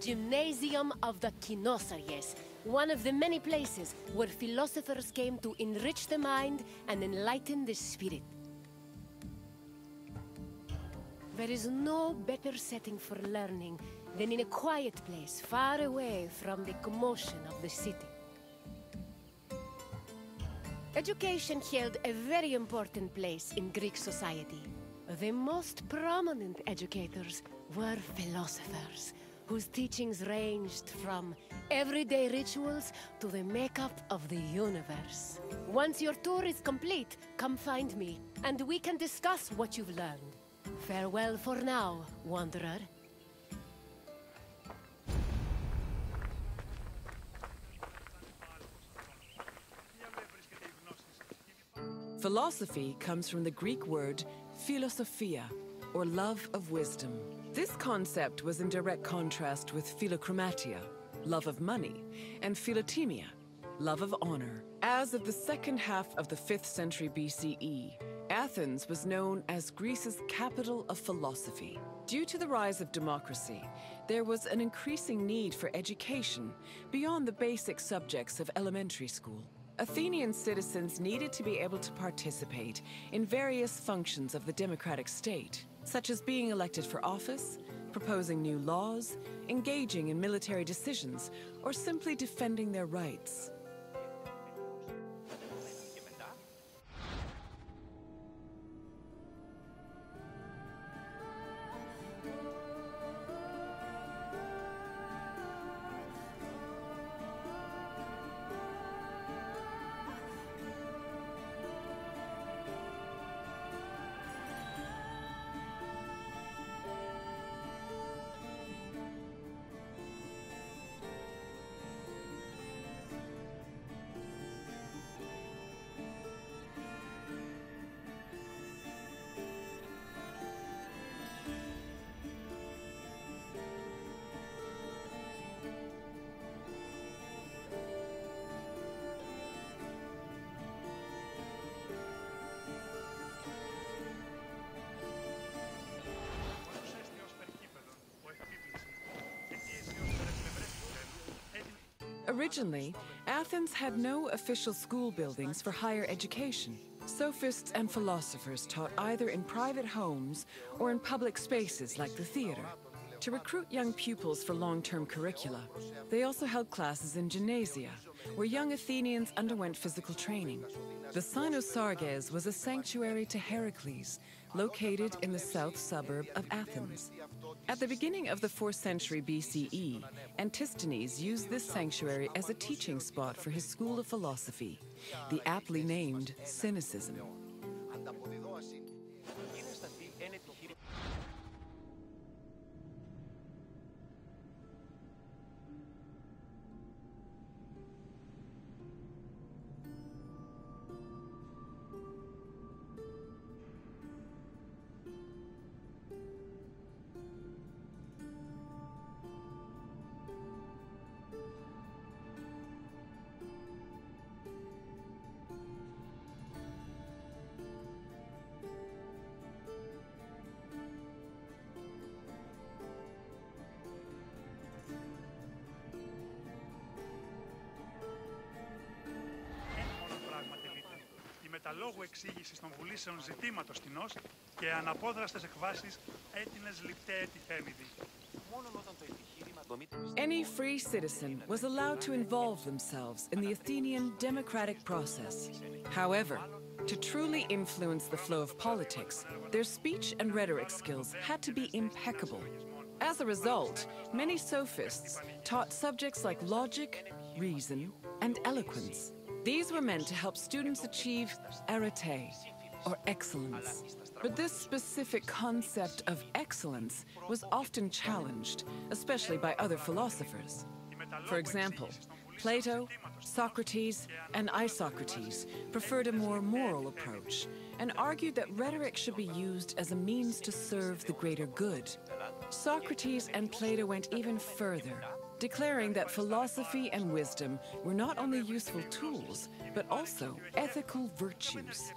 Gymnasium of the Kinosaries, one of the many places where philosophers came to enrich the mind and enlighten the spirit. There is no better setting for learning than in a quiet place far away from the commotion of the city. Education held a very important place in Greek society. The most prominent educators were philosophers, whose teachings ranged from everyday rituals to the makeup of the universe. Once your tour is complete, come find me, and we can discuss what you've learned. Farewell for now, wanderer. Philosophy comes from the Greek word philosophia, or love of wisdom. This concept was in direct contrast with philochromatia, love of money, and philotimia, love of honor. As of the second half of the 5th century BCE, Athens was known as Greece's capital of philosophy. Due to the rise of democracy, there was an increasing need for education beyond the basic subjects of elementary school. Athenian citizens needed to be able to participate in various functions of the democratic state, such as being elected for office, proposing new laws, engaging in military decisions, or simply defending their rights. Originally, Athens had no official school buildings for higher education. Sophists and philosophers taught either in private homes or in public spaces like the theater. To recruit young pupils for long-term curricula, they also held classes in gymnasia, where young Athenians underwent physical training. The Cynosarges was a sanctuary to Heracles, located in the south suburb of Athens. At the beginning of the 4th century BCE, Antisthenes used this sanctuary as a teaching spot for his school of philosophy, the aptly named Cynicism. Λόγω εξήγησης των πουλήσεων ζητήματος τινός και αναπόδραστες εκβάσεις έτεινες λιπτέ θέμηδη. Any free citizen was allowed to involve themselves in the Athenian democratic process. However, to truly influence the flow of politics, their speech and rhetoric skills had to be impeccable. As a result, many sophists taught subjects like logic, reason, and eloquence. These were meant to help students achieve arete, or excellence. But this specific concept of excellence was often challenged, especially by other philosophers. For example, Plato, Socrates, and Isocrates preferred a more moral approach and argued that rhetoric should be used as a means to serve the greater good. Socrates and Plato went even further, declaring that philosophy and wisdom were not only useful tools, but also ethical virtues.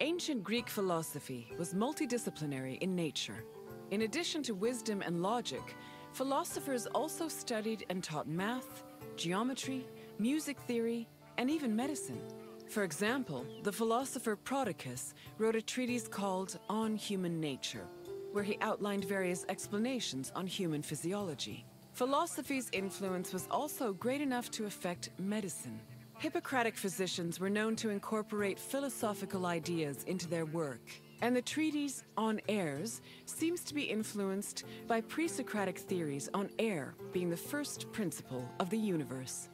Ancient Greek philosophy was multidisciplinary in nature. In addition to wisdom and logic, philosophers also studied and taught math, geometry, music theory, and even medicine. For example, the philosopher Prodicus wrote a treatise called On Human Nature, where he outlined various explanations on human physiology. Philosophy's influence was also great enough to affect medicine. Hippocratic physicians were known to incorporate philosophical ideas into their work, and the treatise On Airs seems to be influenced by pre-Socratic theories on air being the first principle of the universe.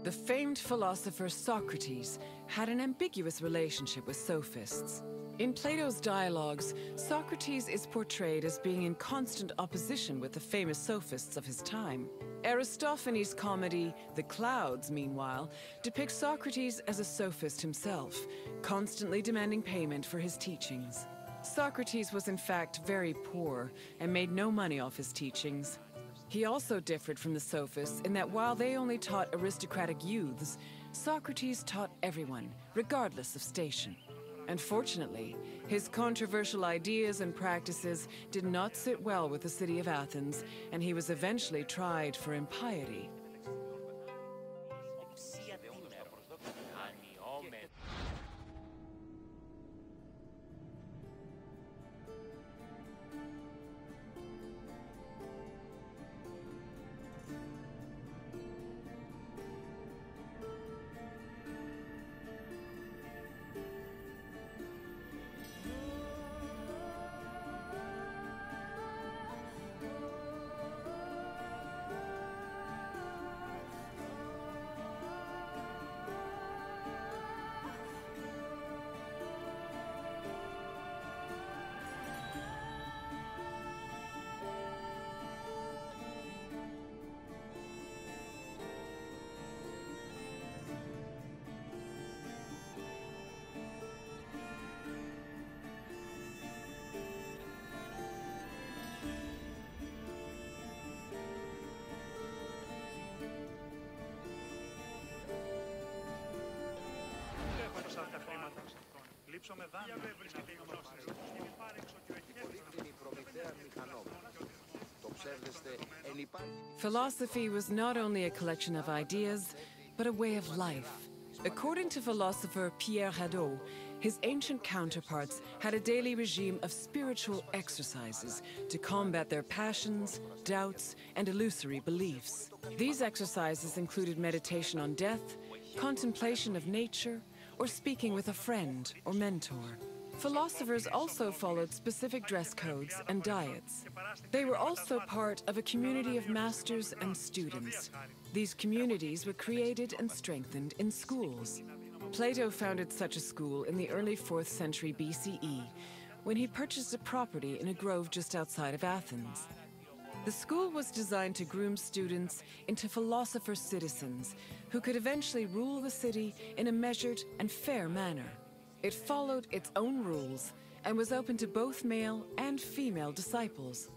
The famed philosopher Socrates had an ambiguous relationship with sophists. In Plato's dialogues, Socrates is portrayed as being in constant opposition with the famous sophists of his time. Aristophanes' comedy, The Clouds, meanwhile, depicts Socrates as a sophist himself, constantly demanding payment for his teachings. Socrates was in fact very poor and made no money off his teachings. He also differed from the sophists in that while they only taught aristocratic youths, Socrates taught everyone, regardless of station. Unfortunately, his controversial ideas and practices did not sit well with the city of Athens, and he was eventually tried for impiety. Philosophy was not only a collection of ideas, but a way of life. According to philosopher Pierre Hadot, his ancient counterparts had a daily regime of spiritual exercises to combat their passions, doubts, and illusory beliefs. These exercises included meditation on death, contemplation of nature, or speaking with a friend or mentor. Philosophers also followed specific dress codes and diets. They were also part of a community of masters and students. These communities were created and strengthened in schools. Plato founded such a school in the early 4th century BCE, when he purchased a property in a grove just outside of Athens. The school was designed to groom students into philosopher citizens who could eventually rule the city in a measured and fair manner. It followed its own rules and was open to both male and female disciples.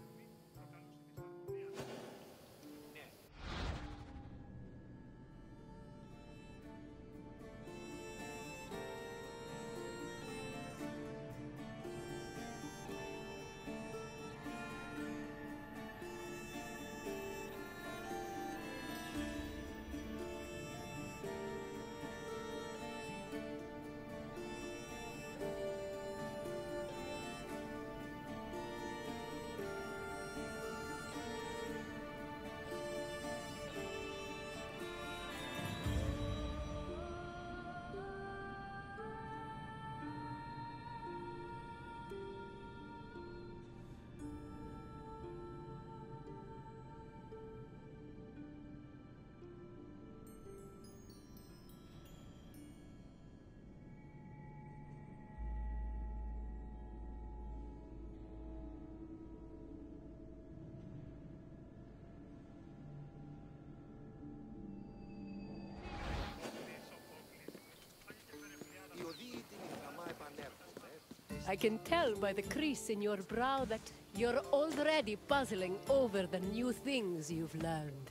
I can tell by the crease in your brow that you're already puzzling over the new things you've learned.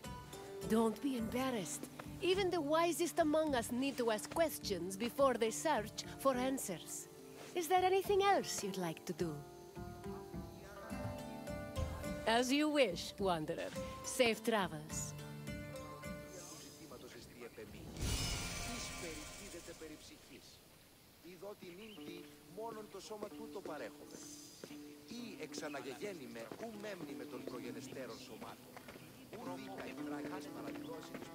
Don't be embarrassed. Even the wisest among us need to ask questions before they search for answers. Is there anything else you'd like to do? As you wish, Wanderer. Safe travels. Μόνον το σώμα τούτο παρέχομαι. Ή εξαναγεγέννη με ου μέμνη με των προγενεστέρων σωμάτων. Ου δίκα η βράχης παραδηλώσει της